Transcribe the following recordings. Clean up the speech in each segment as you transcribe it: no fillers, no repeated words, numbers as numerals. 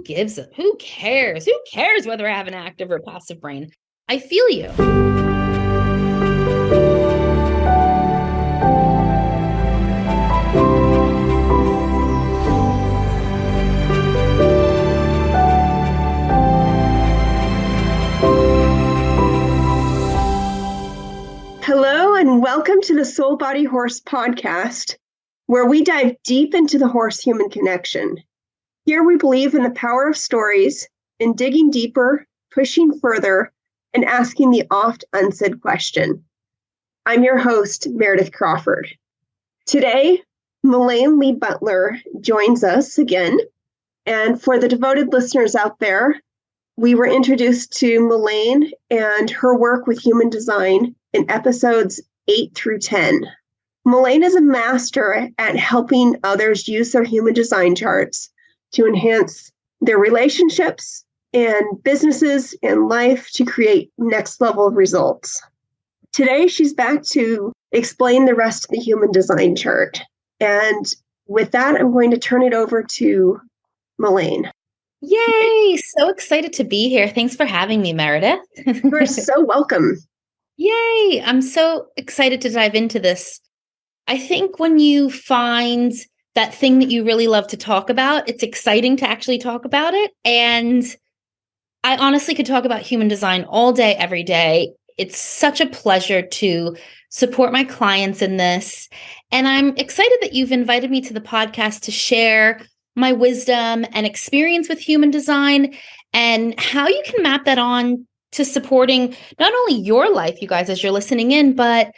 who cares? Who cares whether I have an active or passive brain? I feel you. Hello, and welcome to the SoulBodyHorse podcast, where we dive deep into the horse-human connection. Here we believe in the power of stories, in digging deeper, pushing further, and asking the oft-unsaid question. I'm your host, Meredith Crawford. Today, Malaine Leah Butler joins us again. And for the devoted listeners out there, we were introduced to Malaine and her work with human design in episodes 8 through 10. Malaine is a master at helping others use their human design charts to enhance their relationships and businesses and life to create next level results. Today, she's back to explain the rest of the human design chart. And with that, I'm going to turn it over to Malaine. Yay! So excited to be here. Thanks for having me, Meredith. You're so welcome. Yay! I'm so excited to dive into this. I think when you find that thing that you really love to talk about, it's exciting to actually talk about it. And I honestly could talk about human design all day, every day. It's such a pleasure to support my clients in this. And I'm excited that you've invited me to the podcast to share my wisdom and experience with human design and how you can map that on to supporting not only your life, you guys, as you're listening in, but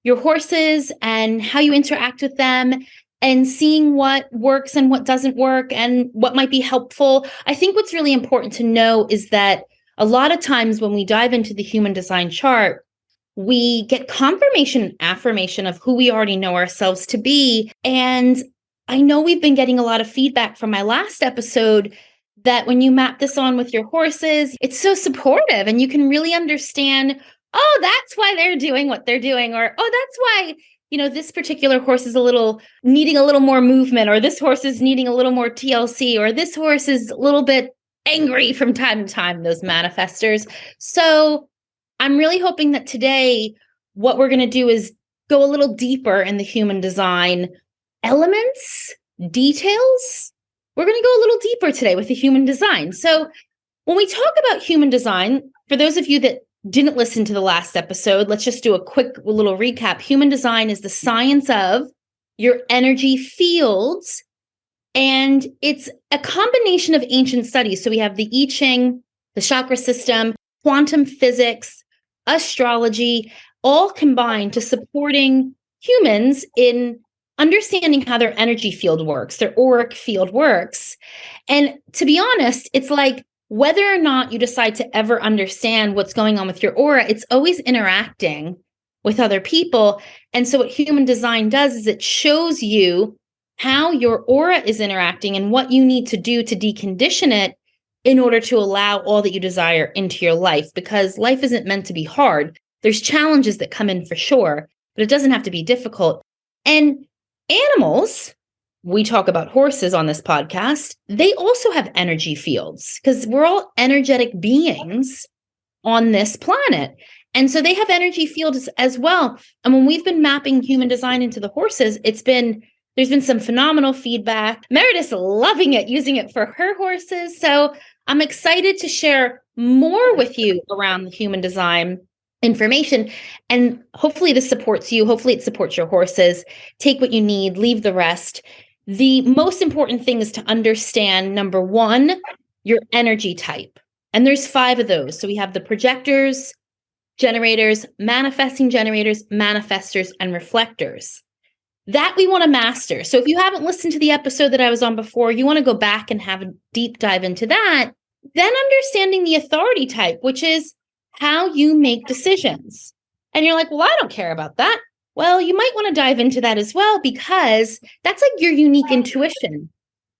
your horses and how you interact with them and seeing what works and what doesn't work and what might be helpful. I think what's really important to know is that a lot of times when we dive into the human design chart, we get confirmation and affirmation of who we already know ourselves to be. And I know we've been getting a lot of feedback from my last episode that when you map this on with your horses, it's so supportive and you can really understand, oh, that's why they're doing what they're doing, or, oh, that's why, this particular horse is needing a little more movement, or this horse is needing a little more TLC, or this horse is a little bit angry from time to time, those manifestors. So I'm really hoping that today, what we're going to do is go a little deeper in the human design elements, details. We're going to go a little deeper today with the human design. So when we talk about human design, for those of you that didn't listen to the last episode, let's just do a quick little recap. Human design is the science of your energy fields, and it's a combination of ancient studies. So we have the I Ching, the chakra system, quantum physics, astrology, all combined to supporting humans in understanding how their energy field works, their auric field works. And to be honest, it's like whether or not you decide to ever understand what's going on with your aura, it's always interacting with other people. And so what human design does is it shows you how your aura is interacting and what you need to do to decondition it in order to allow all that you desire into your life, because life isn't meant to be hard. There's challenges that come in for sure, but it doesn't have to be difficult. And animals, we talk about horses on this podcast, they also have energy fields because we're all energetic beings on this planet. And so they have energy fields as well. And when we've been mapping human design into the horses, there's been some phenomenal feedback. Meredith's loving it, using it for her horses. So I'm excited to share more with you around the human design information. And hopefully this supports you. Hopefully it supports your horses. Take what you need, leave the rest. The most important thing is to understand, number one, your energy type. And there's 5 of those. So we have the projectors, generators, manifestors, and reflectors. That we want to master. So if you haven't listened to the episode that I was on before, you want to go back and have a deep dive into that. Then understanding the authority type, which is how you make decisions. And you're like, well, I don't care about that. Well, you might want to dive into that as well, because that's like your unique intuition.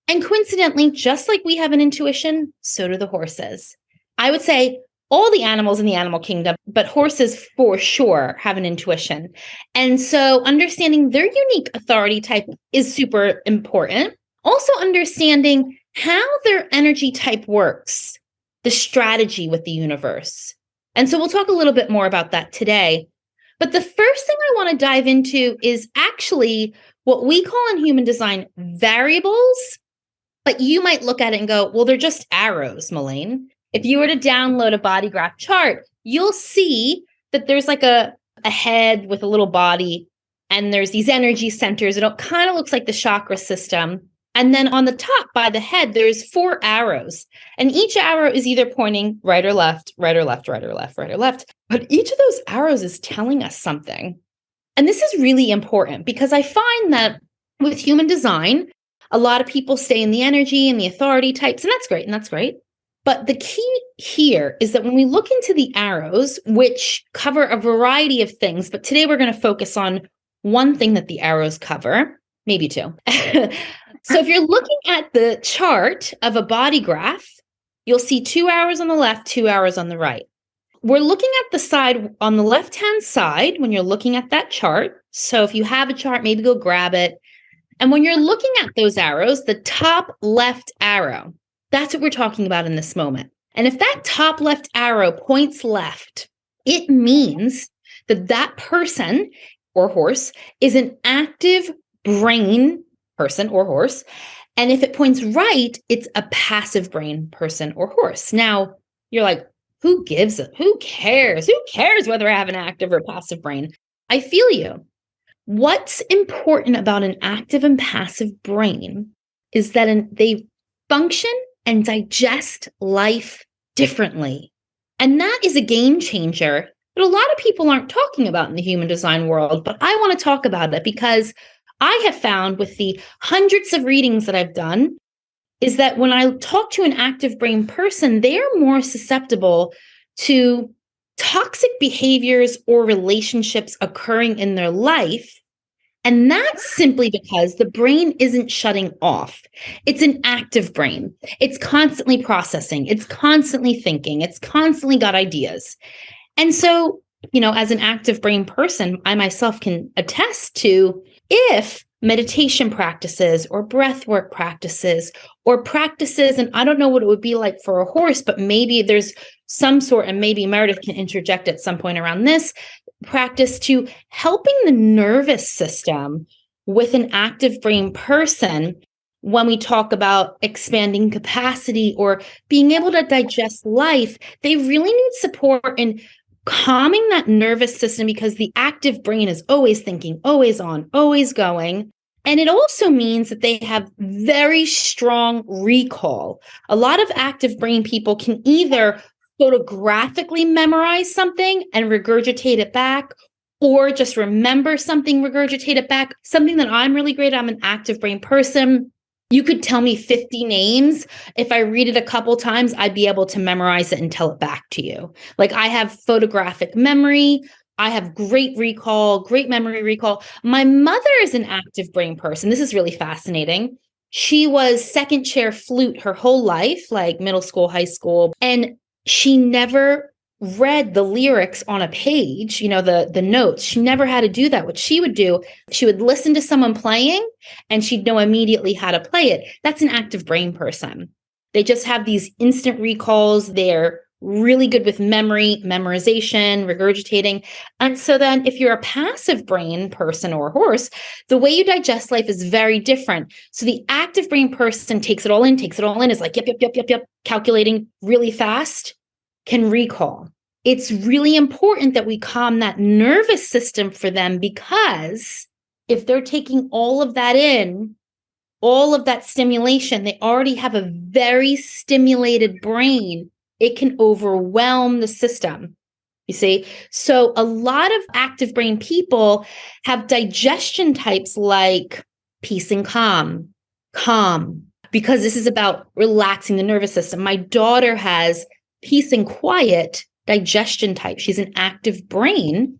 And coincidentally, just like we have an intuition, so do the horses. I would say all the animals in the animal kingdom, but horses for sure have an intuition. And so understanding their unique authority type is super important. Also understanding how their energy type works, the strategy with the universe. And so we'll talk a little bit more about that today. But the first thing I want to dive into is actually what we call in human design variables. But you might look at it and go, well, they're just arrows, Malaine. If you were to download a body graph chart, you'll see that there's like a head with a little body, and there's these energy centers. It kind of looks like the chakra system. And then on the top by the head, there's 4 arrows. And each arrow is either pointing right or left, right or left, right or left, right or left. But each of those arrows is telling us something. And this is really important because I find that with human design, a lot of people stay in the energy and the authority types, and that's great, and that's great. But the key here is that when we look into the arrows, which cover a variety of things, but today we're going to focus on one thing that the arrows cover, maybe 2. So if you're looking at the chart of a body graph, you'll see 2 arrows on the left, 2 arrows on the right. We're looking at the side on the left-hand side when you're looking at that chart. So if you have a chart, maybe go grab it. And when you're looking at those arrows, the top left arrow, that's what we're talking about in this moment. And if that top left arrow points left, it means that that person or horse is an active brain person or horse. And if it points right, it's a passive brain person or horse. Now, you're like, who gives it? Who cares? Who cares whether I have an active or passive brain? I feel you. What's important about an active and passive brain is that they function and digest life differently. And that is a game changer that a lot of people aren't talking about in the human design world. But I want to talk about it because I have found with the hundreds of readings that I've done is that when I talk to an active brain person, they are more susceptible to toxic behaviors or relationships occurring in their life. And that's simply because the brain isn't shutting off. It's an active brain. It's constantly processing. It's constantly thinking. It's constantly got ideas. And so, as an active brain person, I myself can attest to if meditation practices or breath work practices or practices, and I don't know what it would be like for a horse, but maybe there's some sort, and maybe Meredith can interject at some point around this, practice to helping the nervous system with an active brain person when we talk about expanding capacity or being able to digest life, they really need support in calming that nervous system because the active brain is always thinking, always on, always going. And it also means that they have very strong recall. A lot of active brain people can either photographically memorize something and regurgitate it back, or just remember something, regurgitate it back. Something that I'm really great at, I'm an active brain person. You could tell me 50 names. If I read it a couple times, I'd be able to memorize it and tell it back to you. Like I have photographic memory. I have great recall, great memory recall. My mother is an active brain person. This is really fascinating. She was second chair flute her whole life, like middle school, high school. And she never read the lyrics on a page, the notes. She never had to do that. What she would do, she would listen to someone playing and she'd know immediately how to play it. That's an active brain person. They just have these instant recalls. They're really good with memory, memorization, regurgitating. And so then if you're a passive brain person or horse, the way you digest life is very different. So the active brain person takes it all in, is like, yep, calculating really fast, can recall. It's really important that we calm that nervous system for them because if they're taking all of that in, all of that stimulation, they already have a very stimulated brain. It can overwhelm the system, you see? So a lot of active brain people have digestion types like peace and calm, because this is about relaxing the nervous system. My daughter has peace and quiet digestion type. She's an active brain.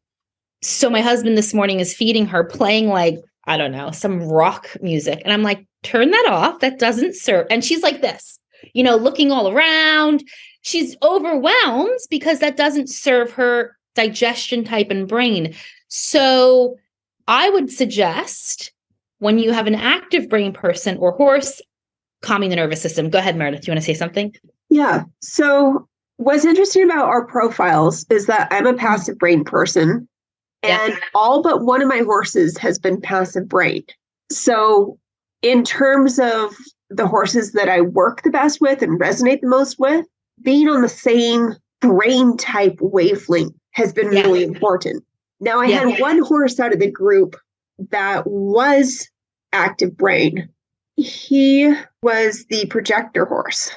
So my husband this morning is feeding her playing like, I don't know, some rock music. And I'm like, turn that off. That doesn't serve. And she's like this, looking all around. She's overwhelmed because that doesn't serve her digestion type and brain. So I would suggest when you have an active brain person or horse, calming the nervous system. Go ahead, Meredith. Do you want to say something? Yeah. So what's interesting about our profiles is that I'm a passive brain person, and all but one of my horses has been passive brain. So in terms of the horses that I work the best with and resonate the most with, being on the same brain type wavelength has been really important. Now, I had one horse out of the group that was active brain. He was the projector horse.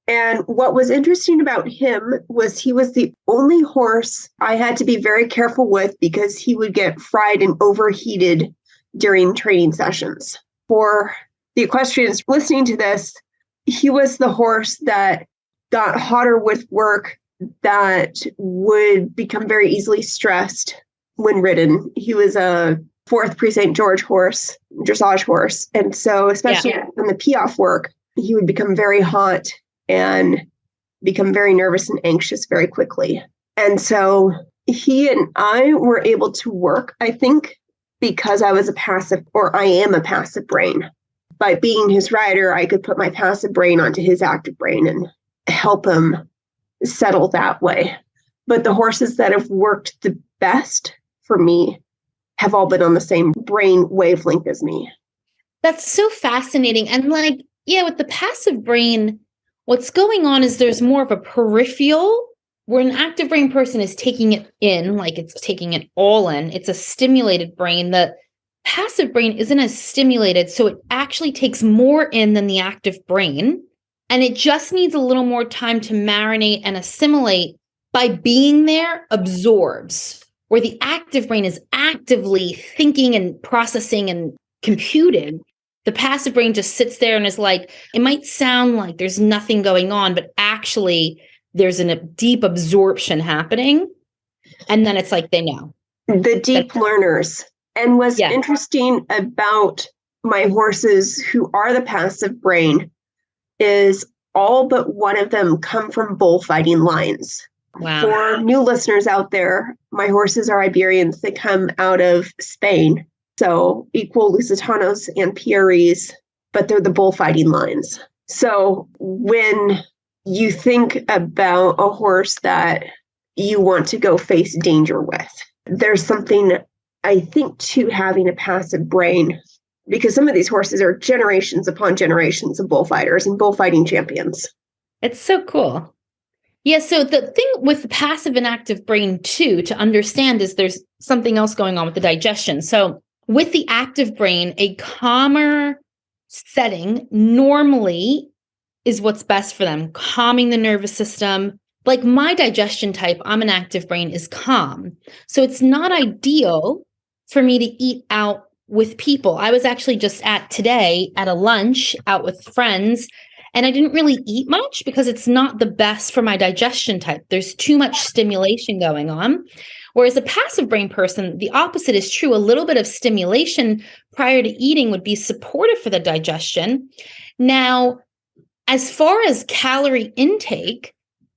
And what was interesting about him was he was the only horse I had to be very careful with because he would get fried and overheated during training sessions. For the equestrians listening to this, he was the horse that got hotter with work, that would become very easily stressed when ridden. He was a 4th Pre-St. George horse, dressage horse. And so especially in the Piaffe work, he would become very hot and become very nervous and anxious very quickly. And so he and I were able to work, I think, because I was I am a passive brain. By being his rider, I could put my passive brain onto his active brain and help him settle that way. But the horses that have worked the best for me have all been on the same brain wavelength as me. That's so fascinating. And with the passive brain, what's going on is there's more of a peripheral where an active brain person is taking it in, like it's taking it all in. It's a stimulated brain. The passive brain isn't as stimulated, so it actually takes more in than the active brain. And it just needs a little more time to marinate and assimilate. By being there, absorbs, where the active brain is actively thinking and processing and computing. The passive brain just sits there and is like, it might sound like there's nothing going on, but actually there's a deep absorption happening. And then it's like they know. The deep learners. And what's interesting about my horses who are the passive brain is all but one of them come from bullfighting lines. Wow. For new listeners out there, my horses are Iberians that come out of Spain. So equal Lusitanos and PREs, but they're the bullfighting lines. So when you think about a horse that you want to go face danger with, there's something, I think, to having a passive brain, because some of these horses are generations upon generations of bullfighters and bullfighting champions. It's so cool. Yeah, so the thing with the passive and active brain, too, to understand is there's something else going on with the digestion. So with the active brain, a calmer setting normally is what's best for them, calming the nervous system. Like my digestion type, I'm an active brain, is calm. So it's not ideal for me to eat out with people. I was actually just today at a lunch out with friends, and I didn't really eat much because it's not the best for my digestion type. There's too much stimulation going on. Whereas a passive brain person, the opposite is true. A little bit of stimulation prior to eating would be supportive for the digestion. Now, as far as calorie intake,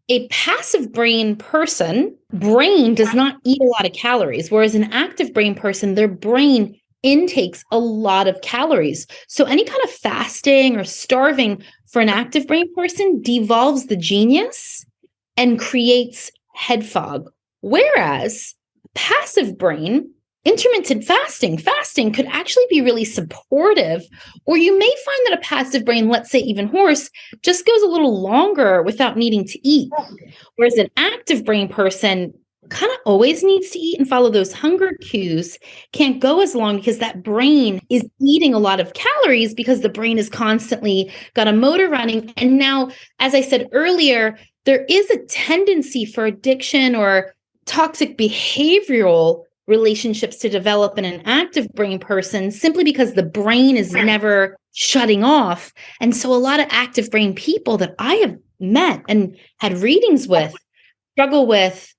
a passive brain person, brain does not eat a lot of calories, whereas an active brain person, their brain intakes a lot of calories. So any kind of fasting or starving for an active brain person devolves the genius and creates head fog. Whereas passive brain, intermittent fasting could actually be really supportive, or you may find that a passive brain, let's say even horse, just goes a little longer without needing to eat. Whereas an active brain person kind of always needs to eat and follow those hunger cues, can't go as long because that brain is eating a lot of calories because the brain is constantly got a motor running. And now, as I said earlier, there is a tendency for addiction or toxic behavioral relationships to develop in an active brain person simply because the brain is never shutting off. And so a lot of active brain people that I have met and had readings with struggle with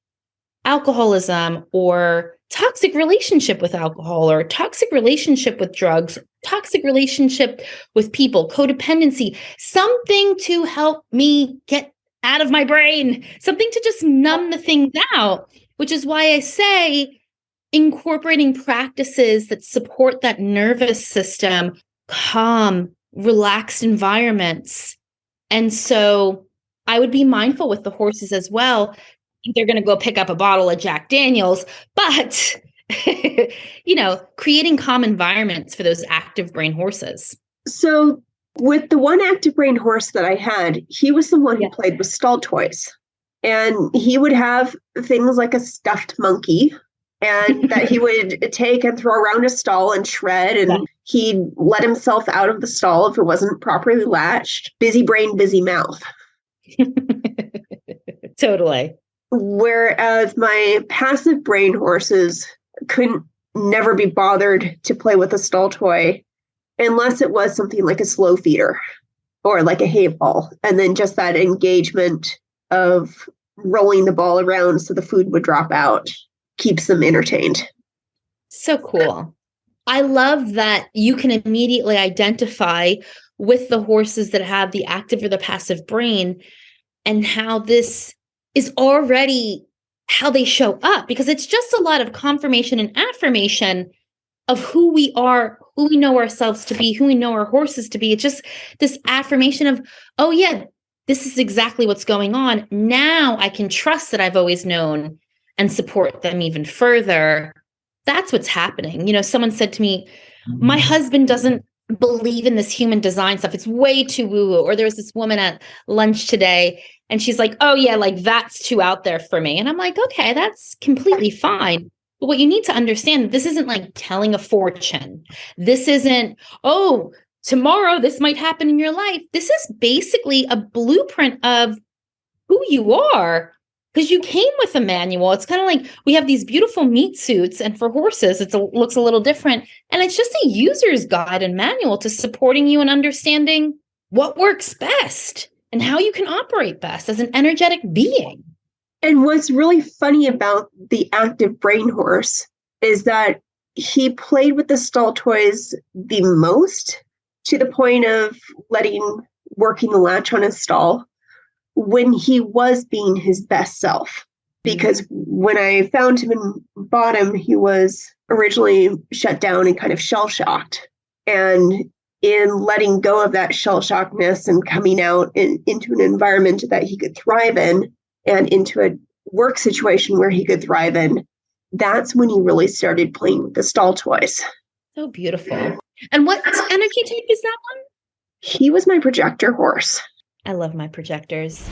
alcoholism or toxic relationship with alcohol or toxic relationship with drugs, toxic relationship with people, codependency, something to help me get out of my brain, something to just numb the things out, which is why I say incorporating practices that support that nervous system, calm, relaxed environments. And so I would be mindful with the horses as well. They're going to go pick up a bottle of Jack Daniels, but creating calm environments for those active brain horses. So with the one active brain horse that I had, he was the one who played with stall toys. And he would have things like a stuffed monkey and that he would take and throw around a stall and shred. And he'd let himself out of the stall if it wasn't properly latched. Busy brain, busy mouth. Totally. Whereas my passive brain horses couldn't never be bothered to play with a stall toy unless it was something like a slow feeder or like a hay ball. And then just that engagement of rolling the ball around so the food would drop out keeps them entertained. So cool. I love that you can immediately identify with the horses that have the active or the passive brain and how this is already how they show up, because it's just a lot of confirmation and affirmation of who we are, who we know ourselves to be, who we know our horses to be. It's just this affirmation of, oh yeah, this is exactly what's going on. Now I can trust that I've always known and support them even further. That's what's happening. Someone said to me, my husband doesn't believe in this human design stuff. It's way too woo-woo. Or there was this woman at lunch today and she's like, oh yeah, like that's too out there for me. And I'm like, okay, that's completely fine. But what you need to understand, this isn't like telling a fortune. This isn't, oh, tomorrow this might happen in your life. This is basically a blueprint of who you are, because you came with a manual. It's kind of like we have these beautiful meat suits, and for horses, it looks a little different. And it's just a user's guide and manual to supporting you and understanding what works best and how you can operate best as an energetic being. And what's really funny about the active brain horse is that he played with the stall toys the most, to the point of working the latch on his stall when he was being his best self. Because when I found him and bought him, he was originally shut down and kind of shell-shocked. And in letting go of that shell-shockedness and coming out into an environment that he could thrive in and into a work situation where he could thrive in, that's when he really started playing with the stall toys. So beautiful. And what energy type is that one? He was my projector horse. I love my projectors.